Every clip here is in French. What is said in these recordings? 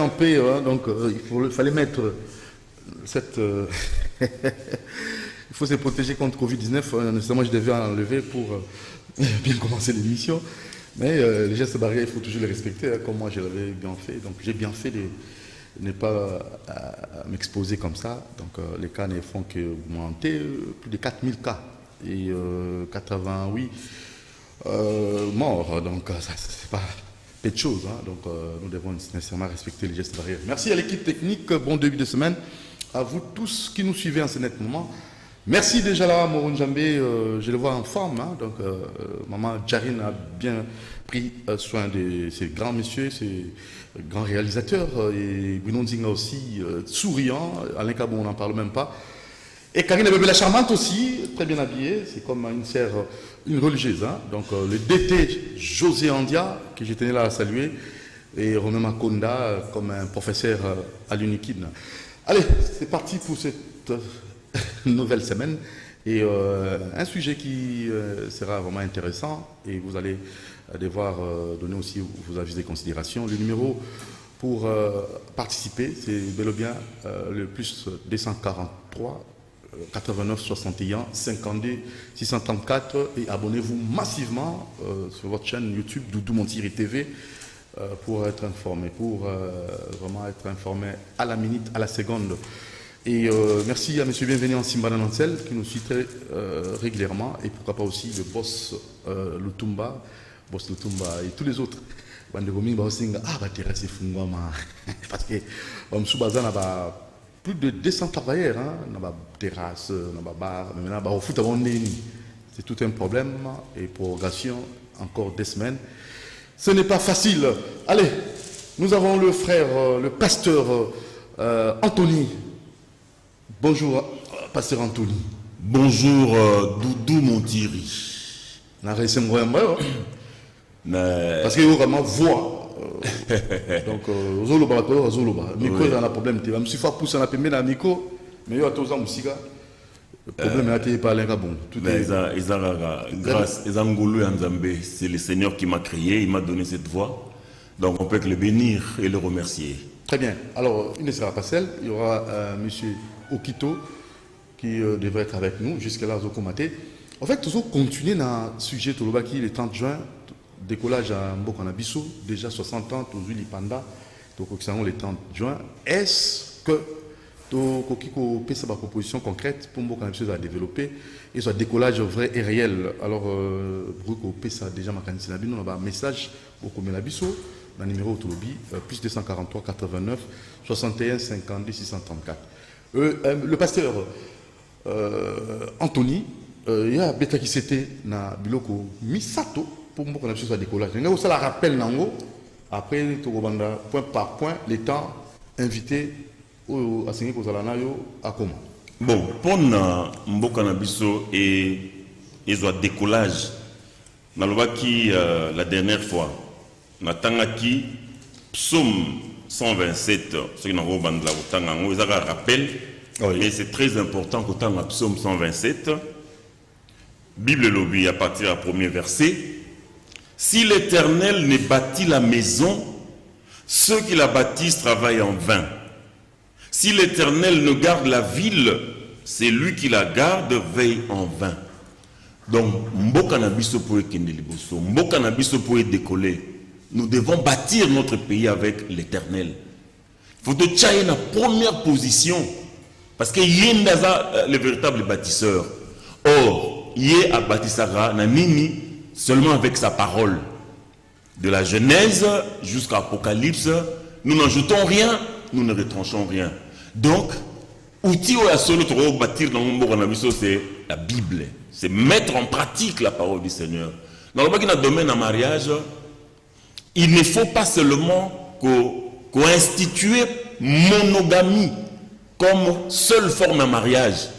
en paix, hein, donc il fallait mettre cette... il faut se protéger contre Covid-19. Nécessairement, je devais enlever pour bien commencer l'émission. Mais les gestes barrières, il faut toujours les respecter, hein, comme moi je l'avais bien fait. Donc j'ai bien fait de ne pas m'exposer comme ça. Donc les cas ne font que augmenter, plus de 4000 cas et 88 morts. Donc ça, c'est pas peu de choses. Hein. Donc nous devons nécessairement respecter les gestes barrières. Merci à l'équipe technique, bon début de semaine. À vous tous qui nous suivez en ce net moment. Merci déjà là, Moron Djambé, je le vois en forme. Hein, donc, maman Jarine a bien pris soin de ces grands messieurs, ces grands réalisateurs. Et Bruno Zinga aussi, souriant. Alain Cabon, on n'en parle même pas. Et Karine Bébé la charmante aussi, très bien habillée. C'est comme une sœur, une religieuse. Hein, donc, le DT José Andia, que je tenais là à saluer. Et Romain Makonda, comme un professeur à l'UNIKID. Allez, c'est parti pour cette nouvelle semaine et un sujet qui sera vraiment intéressant et vous allez devoir donner aussi vos avis et considérations. Le numéro pour participer, c'est bel et bien le plus 243 89 61 52 634 et abonnez-vous massivement sur votre chaîne YouTube Doudou Montiri TV pour être informé, pour vraiment être informé à la minute, à la seconde. Et merci à M. Bienvenu en Simbana Nansel qui nous suit très régulièrement et pourquoi pas aussi le boss Lutumba et tous les autres. Parce que plus de 200 travailleurs, dans la terrasse, dans la bar, maintenant, c'est tout un problème et prorogation encore des semaines. Ce n'est pas facile. Allez, nous avons le frère, le pasteur Anthony. Bonjour, pasteur Anthony. Bonjour, Doudou Montiri. Parce que vous vraiment voix. Donc, Zoloba, micro, dans le problème. Je me suis fait pousser dans le micro, mais il y a tous les musiques. Le problème est pas les bon. Grâce, c'est le Seigneur qui m'a créé, il m'a donné cette voix. Donc, on peut que le bénir et le remercier. Très bien. Alors, il ne sera pas seul. Il y aura M. Okito qui devrait être avec nous jusqu'à là, Zokomate. En fait, toujours continuer dans le sujet de Tolobaki le 30 juin, décollage à Mbokanabiso, déjà 60 ans, toujours l'Ipanda, donc le 30 juin. Est-ce que Kokiko peut sa proposition concrète pour Mbokanabiso à développer et soit décollage vrai et réel? Alors, Bruko peut ça déjà mécanisé la on a un message au Komenabiso, dans le numéro Tolobi, plus 243 89 61 52 634. Le pasteur Anthony, il y a Beta qui s'était dans Biloko Misato pour moi qu'on a soit décollage. Nous ça la rappelle nango après Togobanda point par point les temps invités au assigné aux alanayo à comment. Bon, pour Mbokana Biso et soit décollage dans le qui la dernière fois natangaki psaume 127 ce qui n'a pas de la autant ils a rappel et c'est très important que dans psaume 127 Bible lobby à partir du premier verset. Si l'Éternel ne bâtit la maison, ceux qui la bâtissent travaillent en vain. Si l'Éternel ne garde la ville, c'est lui qui la garde veille en vain. Donc, Mbokanabiso pour Kendeliboso, Mbokanabiso pour décoller. Nous devons bâtir notre pays avec l'Éternel. Il faut te tchailler la première position. Parce que Yendaza, le véritable bâtisseur. Or, Yé a bâti Sarah, Nanini, seulement avec sa parole. De la Genèse jusqu'à l'Apocalypse, nous n'ajoutons rien, nous ne retranchons rien. Donc, outil ou la seule pour bâtir dans mon Mbokanabiso, c'est la Bible. C'est mettre en pratique la parole du Seigneur. Dans le domaine en mariage, il ne faut pas seulement qu'instituer monogamie comme seule forme de mariage.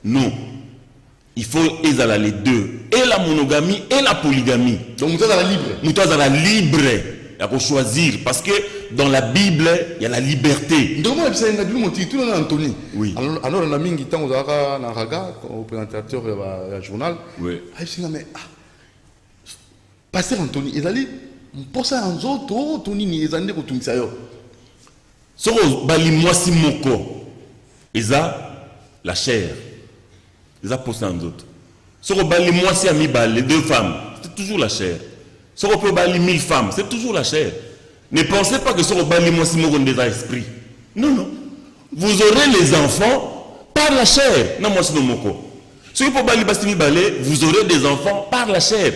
Non. Il faut les deux. Et la monogamie et la polygamie. Donc nous sommes à la libre. Nous sommes à la libre. Il faut choisir. Parce que dans la Bible, il y a la liberté. Donc moi, je suis Anthony. Oui. Alors, on a mis un temps au présentateur du journal. Oui. Je suis dit, mais pasteur Anthony, ils allaient pour ça en autres, Tony, ils allaient pour tout ça. Soko bali mwasi moko. Eza la chair. Eza posé en d'autres. Soko bali mwasi ami bali 2 femmes. C'est toujours la chair. Soko peut bali 1000 femmes. C'est toujours la chair. Ne pensez pas que soko bali mwasi moko déjà esprit. Non, non. Vous aurez les enfants par la chair. Non, mwasi no moko. Si vous bali basi mi bali, vous aurez des enfants par la chair.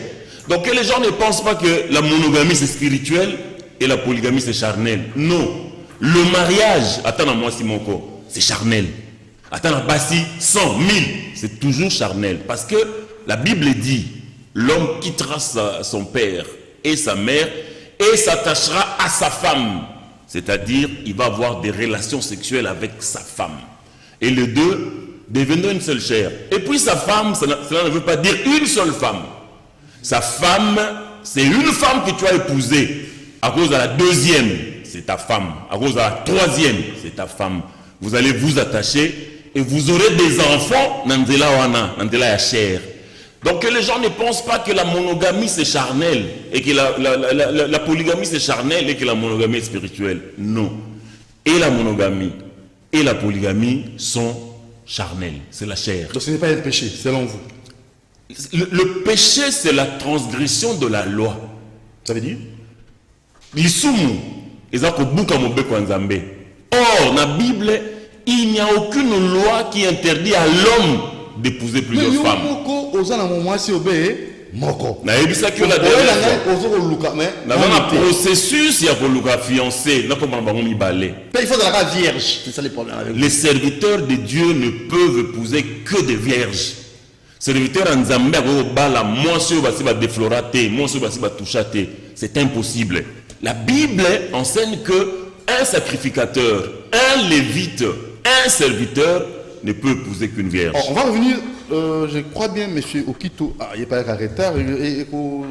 Donc que les gens ne pensent pas que la monogamie c'est spirituel et la polygamie c'est charnel. Non. Le mariage, attends moi Simoko, c'est charnel. Attends basi 100, 1000, c'est toujours charnel. Parce que la Bible dit, l'homme quittera son père et sa mère et s'attachera à sa femme. C'est-à-dire, il va avoir des relations sexuelles avec sa femme. Et les deux deviendront une seule chair. Et puis sa femme, cela ne veut pas dire une seule femme. Sa femme, c'est une femme que tu as épousée. À cause de la deuxième, c'est ta femme. À cause de la troisième, c'est ta femme. Vous allez vous attacher et vous aurez des enfants. Nandela wana, nandela ya chair. Donc que les gens ne pensent pas que la monogamie c'est charnel et que la polygamie c'est charnel et que la monogamie est spirituelle. Non. Et la monogamie et la polygamie sont charnelles. C'est la chair. Donc ce n'est pas un péché, selon vous. Le péché, c'est la transgression de la loi. Ça veut dire L'isumu, or, dans la Bible, il n'y a aucune loi qui interdit à l'homme d'épouser plusieurs femmes. Na ebisa que la dans un processus il y a pour le fiancé, là comme on mi balé. Il faut de la vierge, c'est ça le problème avec les serviteurs de Dieu ne peuvent épouser que des vierges. Serviteur en Zambie bala monsieur va déflorater, monsieur va touchater, c'est impossible. La Bible enseigne que un sacrificateur, un lévite, un serviteur ne peut épouser qu'une vierge. On va revenir, je crois bien, monsieur Okito, il n'est pas arrêté, et pour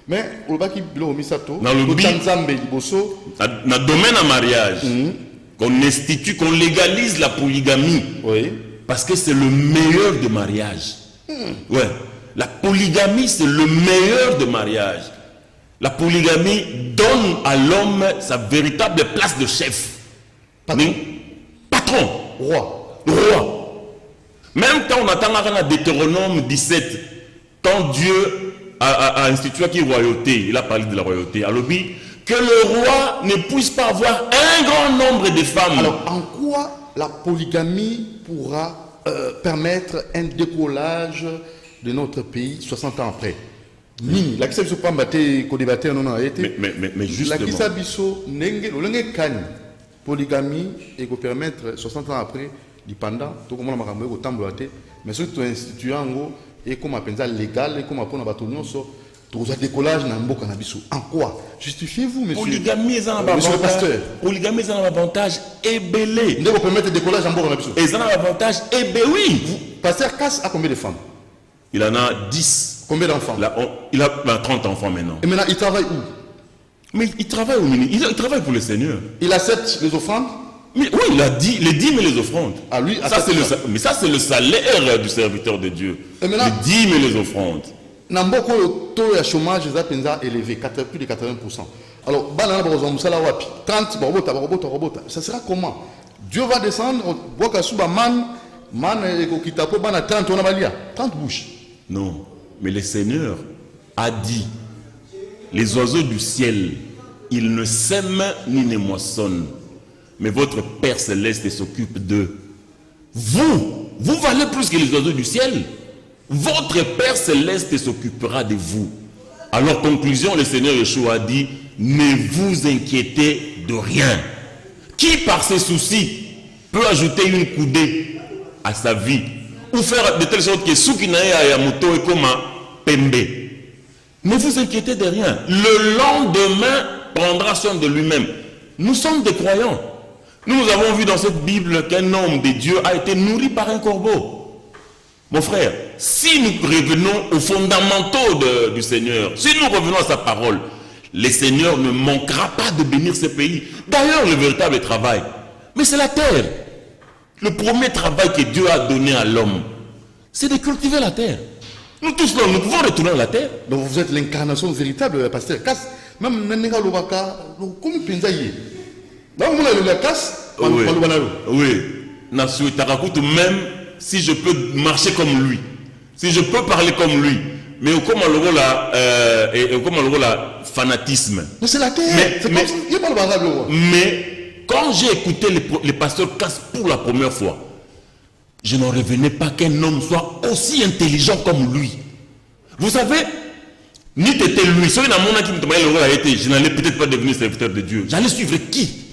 mais au bas qui bilo misato, dans le domaine en mariage, qu'on institue, qu'on légalise la polygamie, oui. Parce que c'est le meilleur de mariage. Ouais, la polygamie c'est le meilleur de mariage. La polygamie donne à l'homme sa véritable place de chef. Patron. Patron. Roi. Roi. Même quand on attend à Deutéronome 17, quand Dieu a institué qui royauté, il a parlé de la royauté. Alors, que le roi ne puisse pas avoir un grand nombre de femmes. Alors, en quoi la polygamie pourra permettre un décollage de notre pays 60 ans après? Nini, la kisa biso pambate ko débattre non a été. Mais justement. La kisa biso nenge lolenge kani polygamie et ko permettre 60 ans après dipanda to komona makambo ko tambola te mais surtout instituant ngo et comme penza légal et comme apona bato nyonso to za décollage na mboka na biso. En quoi justifiez-vous monsieur? Polygamie est un pasteur. Polygamie est un avantage ébélé. Ndeko permettre décollage en mboka na biso. Et un avantage ébélé. Oui. Pasteur Casse a combien de femmes? Il en a 10. Combien d'enfants? Il a 30 enfants maintenant. Et maintenant, il travaille où? Mais il travaille au ministère. Il travaille pour le Seigneur. Il accepte les offrandes? Mais oui, il a dit les dîmes et les offrandes. Ah, lui, mais ça, c'est le salaire du serviteur de Dieu. Et maintenant, les dîmes et les offrandes. Namboko, le taux de chômage est élevé, plus de 80%. Alors, 30, ça sera comment? Dieu va descendre, 30 bouches. Non. Mais le Seigneur a dit, les oiseaux du ciel, ils ne sèment ni ne moissonnent, mais votre Père Céleste s'occupe d'eux. Vous valez plus que les oiseaux du ciel. Votre Père Céleste s'occupera de vous. Alors, conclusion, le Seigneur Yeshua a dit, ne vous inquiétez de rien. Qui par ses soucis peut ajouter une coudée à sa vie? Ou faire de telle sorte que Soukinae Ayamoto et Koma Pembe. Ne vous inquiétez de rien. Le lendemain prendra soin de lui-même. Nous sommes des croyants. Nous avons vu dans cette Bible qu'un homme de Dieu a été nourri par un corbeau. Mon frère, si nous revenons aux fondamentaux du Seigneur, si nous revenons à sa parole, le Seigneur ne manquera pas de bénir ce pays. D'ailleurs, le véritable travail, mais c'est la terre. Le premier travail que Dieu a donné à l'homme, c'est de cultiver la terre. Nous tous, nous pouvons retourner à la terre. Donc vous êtes l'incarnation véritable, pasteur Casse. Même Nenega Lobaka, comme Penzaïe. Donc, vous avez la casse, Oui. Nassou Tarakutu, même si je peux marcher comme lui, si je peux parler comme lui, mais comment le rôle là, fanatisme. Mais c'est la terre. Mais quand j'ai écouté les pasteurs Casse pour la première fois, je n'en revenais pas qu'un homme soit aussi intelligent comme lui. Vous savez, ni t'étais lui, celui dans mon qui me demandait le rôle a été, je n'allais peut-être pas devenir serviteur de Dieu. J'allais suivre qui?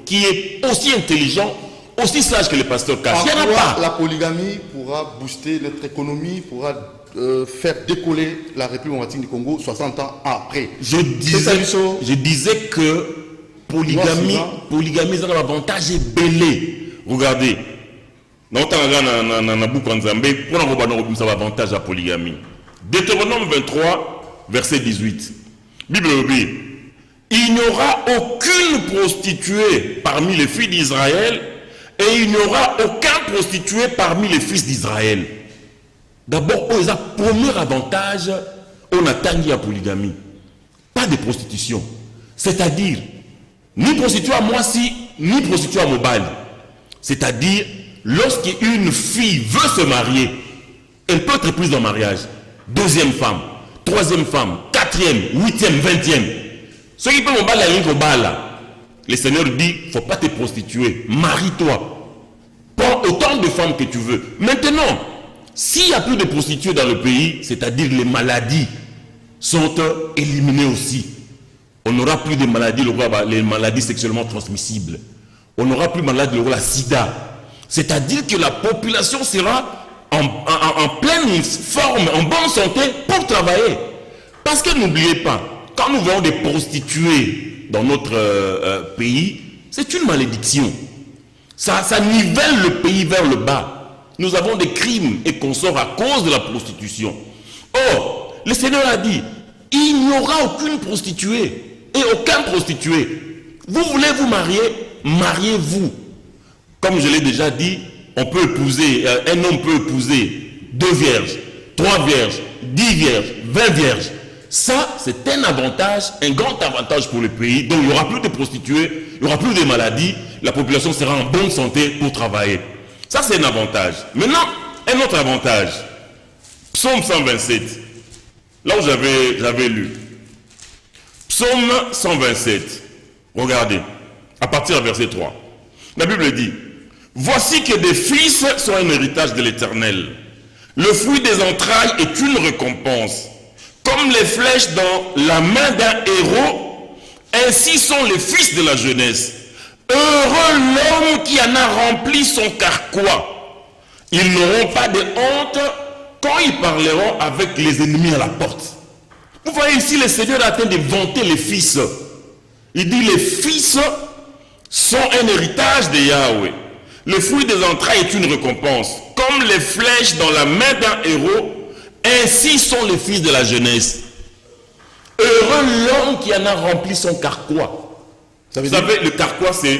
Qui est aussi intelligent, aussi sage que les pasteurs Casse. Il n'y en a pas. La polygamie pourra booster notre économie, pourra faire décoller la République démocratique du Congo 60 ans après. Je disais que polygamie est un avantage belé. Regardez. Dans avantage à polygamie. Deutéronome 23, verset 18. Bible dit, il n'y aura aucune prostituée parmi les filles d'Israël et il n'y aura aucun prostitué parmi les fils d'Israël. D'abord, on a premier avantage, on attend la polygamie. Pas de prostitution. C'est-à-dire, ni prostituée à Moissi, ni prostituée à Mobali. C'est-à-dire, lorsqu'une fille veut se marier, elle peut être prise en mariage. Deuxième femme, troisième femme, quatrième, huitième, vingtième. Ceux qui peuvent Mobali à le Seigneur dit, il ne faut pas te prostituer. Marie-toi. Prends autant de femmes que tu veux. Maintenant, s'il n'y a plus de prostituées dans le pays, c'est-à-dire les maladies sont éliminées aussi. On n'aura plus de maladies, les maladies sexuellement transmissibles. On n'aura plus de maladies, la sida. C'est-à-dire que la population sera en pleine forme, en bonne santé pour travailler. Parce que n'oubliez pas, quand nous voyons des prostituées dans notre pays, c'est une malédiction. Ça nivelle le pays vers le bas. Nous avons des crimes et consorts à cause de la prostitution. Or, le Seigneur a dit, il n'y aura aucune prostituée et aucun prostitué. Vous voulez vous marier, mariez-vous. Comme je l'ai déjà dit, on peut épouser, un homme peut épouser 2 vierges, 3 vierges, 10 vierges, 20 vierges. Ça, c'est un avantage, un grand avantage pour le pays. Donc, il n'y aura plus de prostituées, il n'y aura plus de maladies, la population sera en bonne santé pour travailler. Ça, c'est un avantage. Maintenant, un autre avantage. Psaume 127. Là où j'avais lu. Psaume 127. Regardez. À partir du verset 3. La Bible dit, voici que des fils sont un héritage de l'Éternel. Le fruit des entrailles est une récompense. Comme les flèches dans la main d'un héros, ainsi sont les fils de la jeunesse. Heureux l'homme qui en a rempli son carquois. Ils n'auront pas de honte quand ils parleront avec les ennemis à la porte. Vous voyez ici, le Seigneur a train de vanter les fils. Il dit, les fils sont un héritage de Yahweh. Le fruit des entrailles est une récompense. Comme les flèches dans la main d'un héros, ainsi sont les fils de la jeunesse. Heureux l'homme qui en a rempli son carquois. Vous savez, le carquois, c'est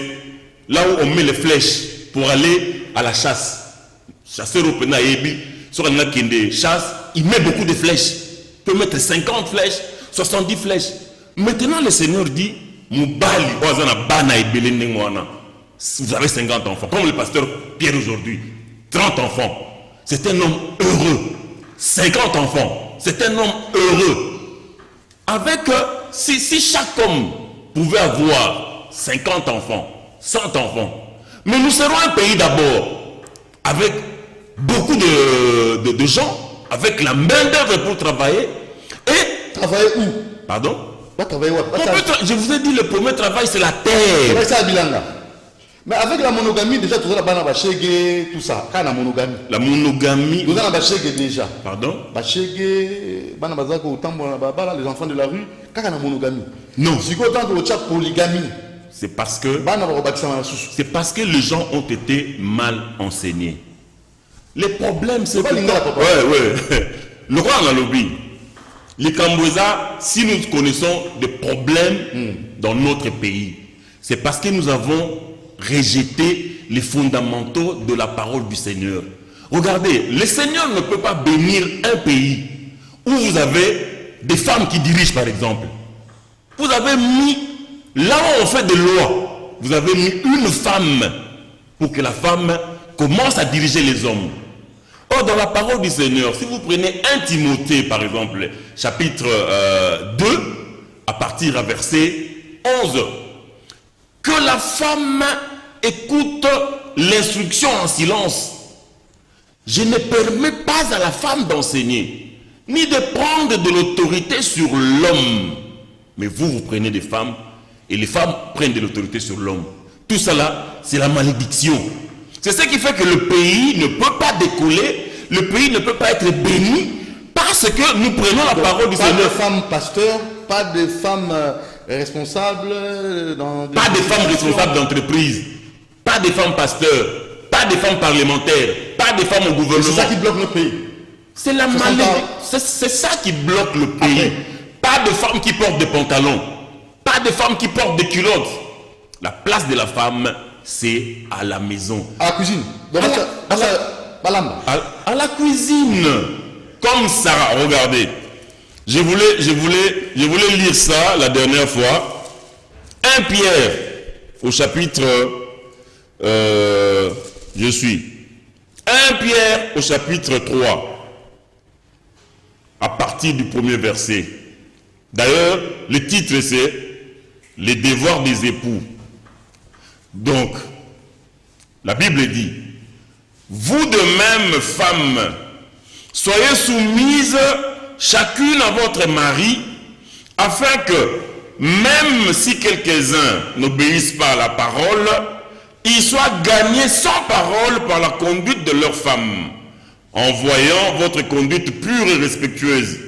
là où on met les flèches pour aller à la chasse. Chasseur au Pena Ebi, sur un qui chasse, il met beaucoup de flèches. Il peut mettre 50 flèches, 70 flèches. Maintenant, le Seigneur dit, vous avez 50 enfants, comme le pasteur Pierre aujourd'hui, 30 enfants. C'est un homme heureux. 50 enfants, c'est un homme heureux. Avec, si chaque homme pouvait avoir 50 enfants, 100 enfants, mais nous serons un pays d'abord avec beaucoup de gens, avec la main d'œuvre pour travailler. Et travailler où? Pardon? Pas travailler où? Je vous ai dit, le premier travail, c'est la terre. Ça à Bilanga. Mais avec la monogamie, déjà, tout ça, tout ça, quand la monogamie. La monogamie. Nous avons déjà. Pardon? Les enfants de la rue, quand la monogamie. Non. Si vous avez polygamie. C'est parce que les gens ont été mal enseignés. Les problèmes, c'est pas l'ingala, papa. Ouais. Le roi en a lobby. Les Cambouza, si nous connaissons des problèmes dans notre pays, c'est parce que nous avons rejeté les fondamentaux de la parole du Seigneur. Regardez, le Seigneur ne peut pas bénir un pays où vous avez des femmes qui dirigent, par exemple. Vous avez mis Là où on fait des lois, vous avez mis une femme pour que la femme commence à diriger les hommes. Or, dans la parole du Seigneur, si vous prenez 1 Timothée, par exemple, chapitre 2, à partir à verset 11, que la femme écoute l'instruction en silence. Je ne permets pas à la femme d'enseigner, ni de prendre de l'autorité sur l'homme. Mais vous prenez des femmes, et les femmes prennent de l'autorité sur l'homme. Tout cela, c'est la malédiction. C'est ce qui fait que le pays ne peut pas décoller, le pays ne peut pas être béni, parce que nous prenons la parole du Seigneur. Pas de femmes pasteurs, pas de femmes responsables. Pas de femmes responsables d'entreprise, pas de femmes pasteurs, pas de femmes parlementaires, pas de femmes au gouvernement. C'est ça qui bloque le pays. C'est la malédiction. C'est ça qui bloque le pays. Après. Pas de femmes qui portent des pantalons, pas de femmes qui portent des culottes. La place de la femme, c'est à la maison. À la cuisine. À la cuisine. Comme Sarah, regardez. Je voulais lire ça la dernière fois. 1 Pierre, au chapitre... 1 Pierre, au chapitre 3. À partir du premier verset. D'ailleurs, le titre c'est « Les devoirs des époux ». Donc, la Bible dit « Vous de même, femmes, soyez soumises chacune à votre mari, afin que, même si quelques-uns n'obéissent pas à la parole, ils soient gagnés sans parole par la conduite de leurs femmes, en voyant votre conduite pure et respectueuse.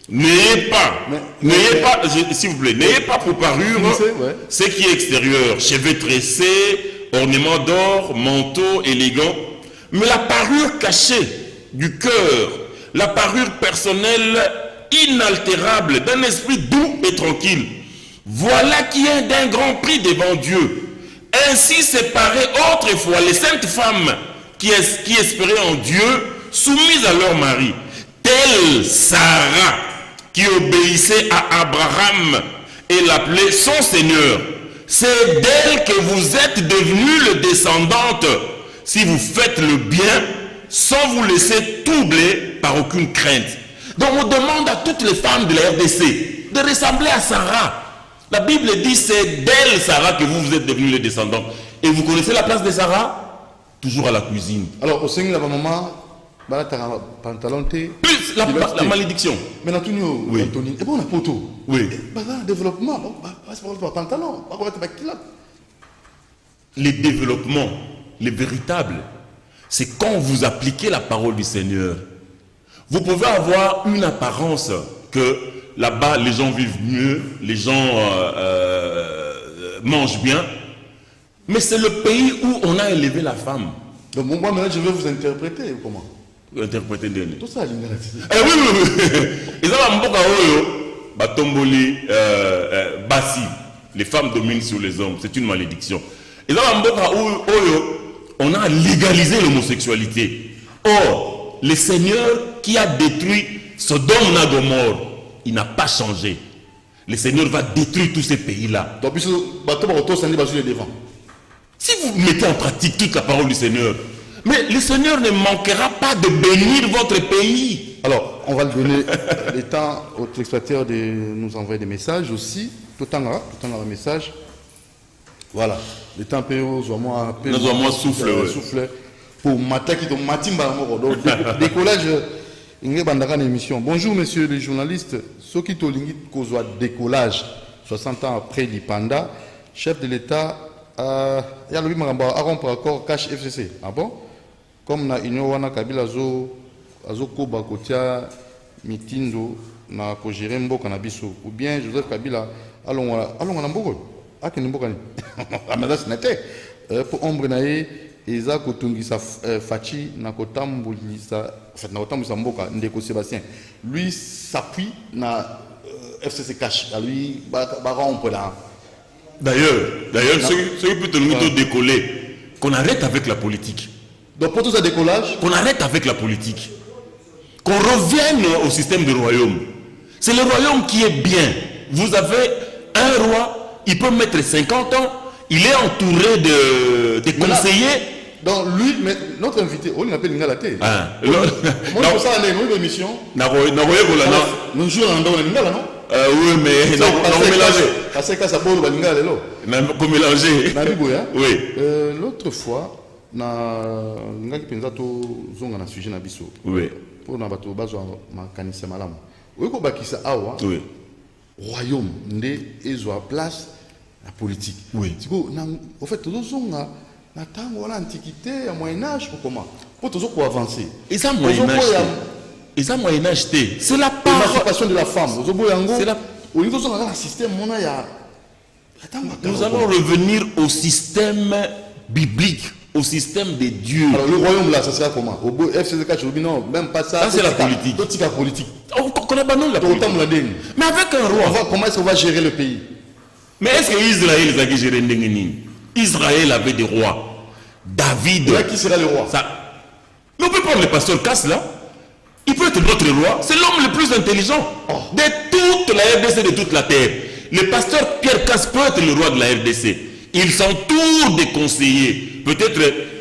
N'ayez pas, s'il vous plaît, n'ayez pas pour parure ce qui est extérieur, cheveux tressés, ornements d'or, manteau élégant, mais la parure cachée du cœur, la parure personnelle inaltérable d'un esprit doux et tranquille. Voilà qui est d'un grand prix devant Dieu. Ainsi séparées autrefois les saintes femmes qui espéraient en Dieu, soumises à leur mari, telle Sarah qui obéissait à Abraham et l'appelait son Seigneur. C'est d'elle que vous êtes devenue le descendante si vous faites le bien sans vous laisser troubler par aucune crainte. Donc on demande à toutes les femmes de la RDC de ressembler à Sarah. La Bible dit c'est d'elle Sarah que vous êtes devenue le descendant. Et vous connaissez la place de Sarah? Toujours à la cuisine. Alors au Seigneur, la maman, pantalon plus la malédiction. Mais Antonio, oui. Anthony, et bon, on a poteau. Oui. Développement, c'est pas pantalon. Les développements, les véritables, c'est quand vous appliquez la parole du Seigneur. Vous pouvez avoir une apparence que là-bas les gens vivent mieux, les gens mangent bien, mais c'est le pays où on a élevé la femme. Donc moi maintenant je vais vous interpréter comment? Interpréter d'elle. Tout ça, oui. Ils ont un mboka oyo, batomboli, basi. Les femmes dominent sur les hommes, c'est une malédiction. Ils ont un mboka oyo, on a légalisé l'homosexualité. Or, le Seigneur qui a détruit Sodome et Gomorrhe, il n'a pas changé. Le Seigneur va détruire tous ces pays-là. Donc, si vous mettez en pratique toute la parole du Seigneur, mais le Seigneur ne manquera pas de bénir votre pays. Alors, on va le donner le temps aux téléspectateurs de nous envoyer des messages aussi. Tout le temps, un message. Voilà. Le temps souffle. Pour m'attaquer ton matimba. Donc, décollage, émission. Bonjour, monsieur les journalistes. Soki Tolingi Kozwa décollage, 60 ans après l'Ipanda, chef de l'État, il y a le rompre accord cash FCC. Ah bon? Comme na Union Wana Kabila Azoko Bakotia Mitindo na Kogere Mboka na biso ou bien Joseph Kabila allons na Mboko akenimboka ni amadas nete pour ombre nae eza kotungisa fachi na kotambulisa mboka ndeko Sébastien lui s'appuie na FCC cash à lui ba rompre là. D'ailleurs ceux qui peut nous décoller qu'on arrête avec la politique. Donc pour tout ça décollage, qu'on arrête avec la politique, qu'on revienne au système du royaume. C'est le royaume qui est bien. Vous avez un roi il peut mettre 50 ans, il est entouré de conseillers. Donc lui, mais notre invité, on l'appelle Ngalate. Ah, Moi, je ça dans une émission. Nous jouons dans Ningala, non? Oui, mais non, mélanger. Parce que ça boule Ningala, là. Pour mélanger. Oui. L'autre fois, na ngaki penza to zonga na sujet na biso. Oui. Pour na bato bazo makanisa malamu. Oui, ko bakisa awa. Oui. Royaume ndé ezwa place la politique. Oui. Tiko na en fait to zonga na tango l'antiquité, à moyen âge ou comment? Pour toujours pour avancer. Et ça moyen âge. Et ça moyen âge c'est la participation de la femme. C'est la au niveau de la système on a ya. Nous allons revenir au système biblique, au système des dieux. Alors le royaume là, ça sera comment? Au beau FCZK, non, même pas ça. Ça c'est la politique. D'autres politique. On connaît pas non la politique. Mais avec un roi. Comment est-ce qu'on va gérer le pays? Mais est-ce que Israël a géré Ndengeni? Israël avait des rois. David. Là, qui sera le roi? Ça. Mais on peut prendre le pasteur Casse là. Il peut être notre roi. C'est l'homme le plus intelligent de toute la RDC, de toute la terre. Le pasteur Pierre Casse peut être le roi de la RDC. Il s'entoure des conseillers. Peut-être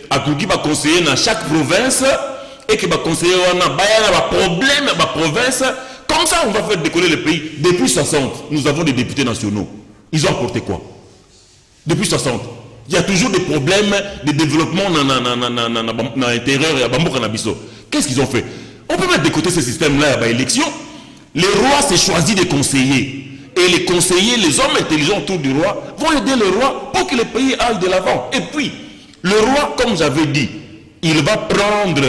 Akouki va conseiller dans chaque province et qu'il va conseiller un problème dans la province. Comme ça, on va faire décoller le pays. Depuis 60, nous avons des députés nationaux. Ils ont apporté quoi? Depuis 60. Il y a toujours des problèmes de développement dans l'intérieur et à Bambo Canabiso. Qu'est-ce qu'ils ont fait? On peut mettre de côté ce système-là à l'élection. Les rois s'est choisi des conseillers. Et les conseillers, les hommes intelligents autour du roi, vont aider le roi pour que le pays aille de l'avant. Et puis, le roi, comme j'avais dit, il va prendre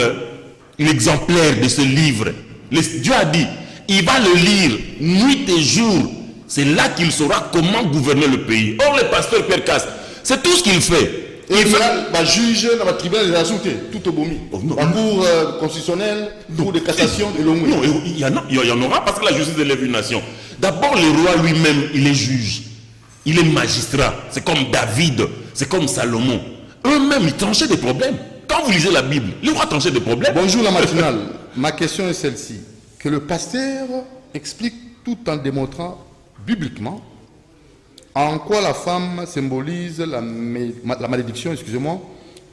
l'exemplaire de ce livre. Dieu a dit, il va le lire nuit et jour. C'est là qu'il saura comment gouverner le pays. Or, le pasteur Pierre Casse, c'est tout ce qu'il fait. Il va juge dans le tribunal de la Zoute, tout au Bomi. La cour constitutionnelle, cour de cassation de l'ONU. Non, il y en aura parce que la justice élève une nation. D'abord, le roi lui-même, il est juge. Il est magistrat. C'est comme David, c'est comme Salomon. Eux-mêmes, ils tranchaient des problèmes. Quand vous lisez la Bible, les rois tranchaient des problèmes. Bonjour la matinale. Ma question est celle-ci. Que le pasteur explique tout en démontrant bibliquement en quoi la femme symbolise la malédiction, excusez-moi,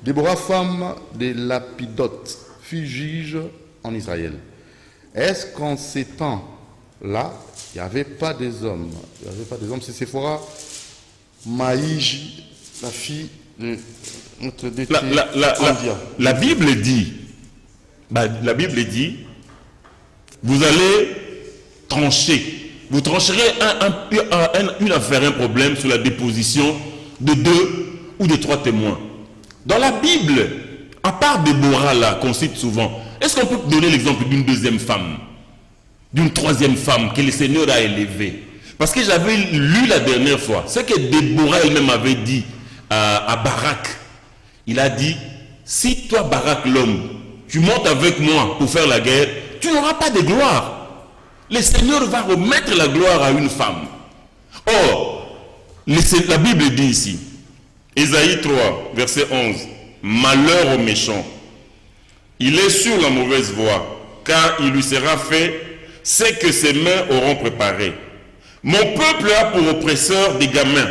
Déborah, femme de Lapidote, fut juge en Israël. Est-ce qu'en ces temps-là, il n'y avait pas des hommes? Il n'y avait pas des hommes. C'est Séphora, Maïji, la fille de notre dété la Bible dit, vous allez trancher. Vous trancherez une affaire, un problème sur la déposition de 2 ou de 3 témoins. Dans la Bible, à part Déborah là, qu'on cite souvent, est-ce qu'on peut donner l'exemple d'une deuxième femme, d'une troisième femme que le Seigneur a élevée? Parce que j'avais lu la dernière fois, ce que Déborah elle-même avait dit à Barak. Il a dit, si toi Barak l'homme, tu montes avec moi pour faire la guerre, tu n'auras pas de gloire. Le Seigneur va remettre la gloire à une femme. Or, la Bible dit ici, Ésaïe 3, verset 11, malheur au méchant. Il est sur la mauvaise voie, car il lui sera fait ce que ses mains auront préparé. Mon peuple a pour oppresseur des gamins,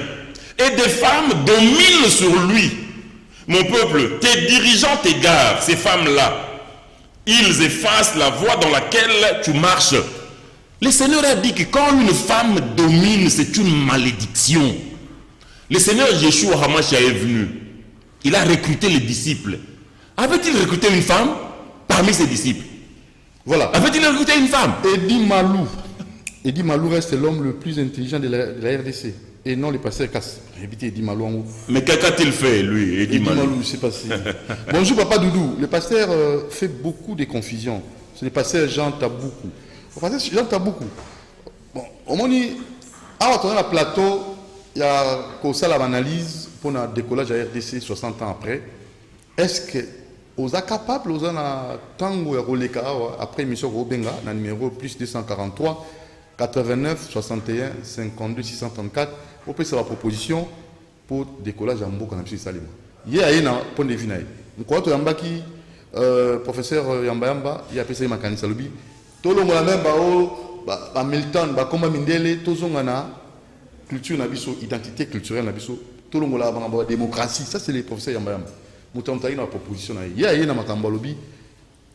et des femmes dominent sur lui. Mon peuple, tes dirigeants t'égarent, ces femmes-là. Ils effacent la voie dans laquelle tu marches. Le Seigneur a dit que quand une femme domine, c'est une malédiction. Le Seigneur Yeshua HaMashiach est venu. Il a recruté les disciples. Avait-il recruté une femme parmi ses disciples? Voilà. Avait-il recruté une femme? Edi Malou reste l'homme le plus intelligent de la RDC. Et non le pasteur Casse. Évitez Edi Malou en haut. Mais qu'a-t-il fait, lui, Edi Malou? Je ne sais pas si. Bonjour, Papa Doudou. Le pasteur fait beaucoup de confusion. C'est le pasteur Jean Taboukou. Le pasteur Jean Taboukou. Bon, au moment où on a le plateau, il y a une analyse pour le décollage à RDC 60 ans après. Est-ce que vous êtes capable, vous avez après l'émission Robenga, dans le numéro plus 243 89 61 52 634, vous pouvez savoir la proposition pour décollage à Mboka na Salima. Il y a un point de vue. Nous croyons que professeur Yamba, il a appelé ça Makanisa Lobi. Tout le monde a même Milton, Bakoma Mindele, tout le monde culture nabiso, identité culturelle nabiso, tout le monde a la démocratie. Ça, c'est les professeurs Yamba. Moutamtaï na proposition. Il y a une lobby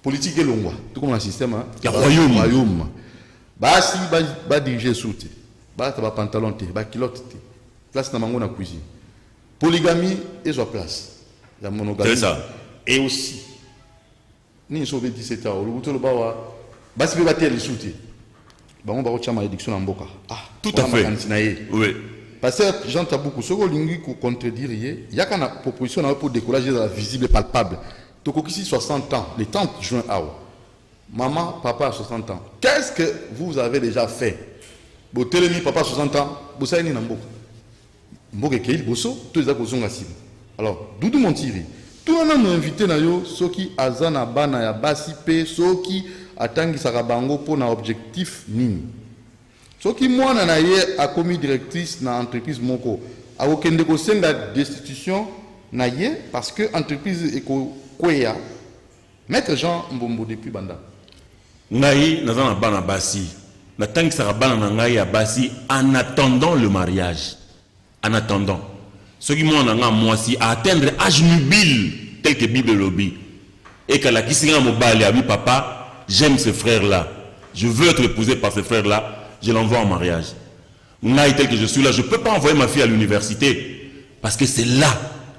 politique et longwa. Tout comme un système. Il y a royaume. Bah si, bah diriger souté. Bah t'as pantalon té, bah kilote té. Place na mango na cuisine. Polygamie et sur place. La monogamie. C'est ça. Et aussi, ni sauvé 17 ans. Le bouton le bawa. Bah si peut battre les souté. Bah on va retirer ma édiction en boka. Ah, tout à fait. Oui. Parce que Jean Taboukou, ce que l'ingui contredire, il y a qu'une proposition pour décollage visible et palpable. Donc, ici, 60 ans, le 30 juin, maman, papa, 60 ans. Qu'est-ce que vous avez déjà fait? Vous télémi, papa, 60 ans, vous savez, vous savez, vous savez, alors, Doudou Montiri, tout le monde invité, ceux qui azana bana ya basi pe, ceux qui attendent sarabango pour un objectif nini. Ce qui moi a commis directrice dans l'entreprise Moko, a aucun négocié la destitution parce que l'entreprise est quoi Maître Jean Mbombo depuis Banda. Naï, nous avons un basi. Nous avons un basi en attendant le mariage. En attendant. Ce qui moi moi si à atteindre âge nubile tel que Bible lobby. Et que la Kissinga Mobali a dit papa, j'aime ce frère-là. Je veux être épousé par ce frère-là. Je l'envoie en mariage. Naï tel que je suis là, je ne peux pas envoyer ma fille à l'université. Parce que c'est là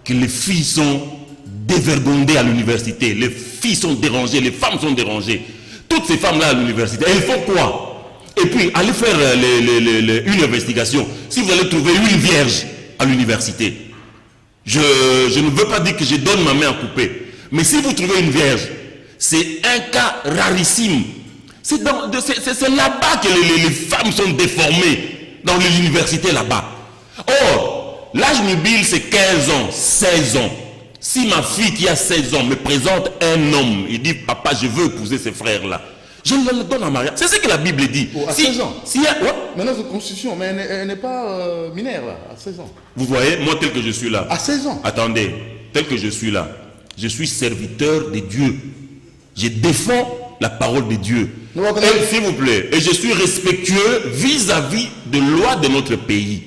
que les filles sont dévergondées à l'université. Les filles sont dérangées, les femmes sont dérangées. Toutes ces femmes-là à l'université, elles font quoi? Et puis, allez faire une investigation. Si vous allez trouver une vierge à l'université, je ne veux pas dire que je donne ma main à couper. Mais si vous trouvez une vierge, c'est un cas rarissime. C'est là-bas que les femmes sont déformées, dans l'université là-bas. Or, l'âge nubile c'est 15 ans, 16 ans. Si ma fille qui a 16 ans me présente un homme, il dit papa je veux épouser ce frère-là, je le donne en mariage. C'est ce que la Bible dit. À 16 ans. Maintenant c'est constitution, mais elle n'est pas mineure là, à 16 ans. Vous voyez, moi tel que je suis là. À 16 ans. Attendez, tel que je suis là, je suis serviteur de Dieu. Je défends la parole de Dieu. S'il vous plaît, et je suis respectueux vis-à-vis de loi de notre pays.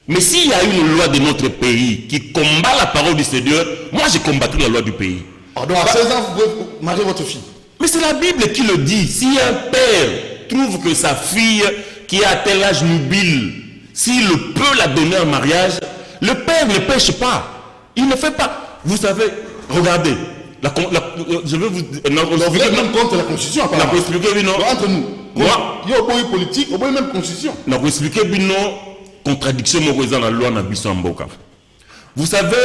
Mais s'il y a une loi de notre pays qui combat la parole du Seigneur, moi je combattrai la loi du pays. Donc à 16 ans, vous pouvez marier votre fille. Mais c'est la Bible qui le dit. Si un père trouve que sa fille qui a tel âge nubile, s'il peut la donner en mariage, le père ne pêche pas. Il ne fait pas. Vous savez, regardez. Je vais vous expliquer même contre la constitution. Entre nous. Moi, il y a un politique, il y a même constitution. Je vais vous expliquer une contradiction dans la loi de Mboka. Vous savez,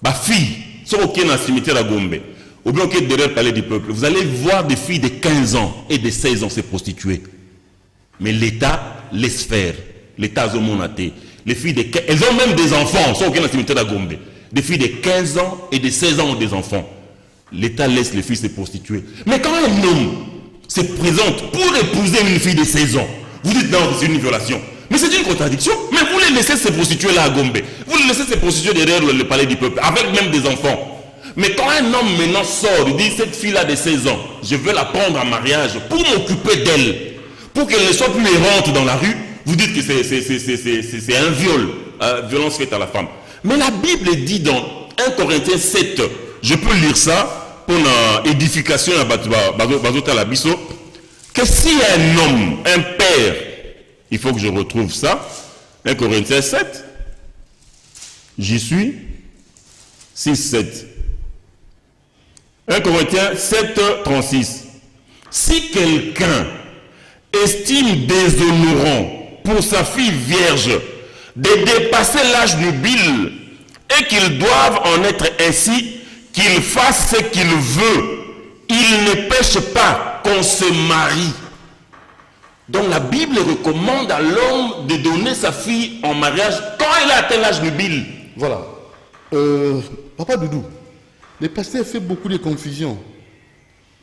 ma fille, si vous êtes dans le cimetière à Gombe, ou bien derrière le palais du peuple, vous allez voir des filles de 15 ans et de 16 ans se prostituer. Mais l'État laisse faire. L'État a zomonaté. Les filles de 15, elles ont même des enfants, si vous êtes dans le cimetière à Gombe. Des filles de 15 ans et de 16 ans ont des enfants. L'État laisse les filles se prostituer. Mais quand un homme se présente pour épouser une fille de 16 ans, vous dites non, c'est une violation. Mais c'est une contradiction. Mais vous les laissez se prostituer là à Gombe. Vous les laissez se prostituer derrière le palais du peuple, avec même des enfants. Mais quand un homme maintenant sort, il dit cette fille-là de 16 ans, je veux la prendre en mariage pour m'occuper d'elle, pour qu'elle ne soit plus errante dans la rue, vous dites que c'est un viol, violence faite à la femme. Mais la Bible dit dans 1 Corinthiens 7, je peux lire ça pour l'édification à Bazota Labiso, que si un homme, un père, il faut que je retrouve ça, 1 Corinthiens 7, j'y suis, 6, 7. 1 Corinthiens 7, 36. Si quelqu'un estime déshonorant pour sa fille vierge de dépasser l'âge nubile et qu'il doive en être ainsi, qu'il fasse ce qu'il veut, il ne pêche pas qu'on se marie. Donc la Bible recommande à l'homme de donner sa fille en mariage quand elle a atteint l'âge nubile. Voilà. Papa Doudou, le pasteur fait beaucoup de confusion.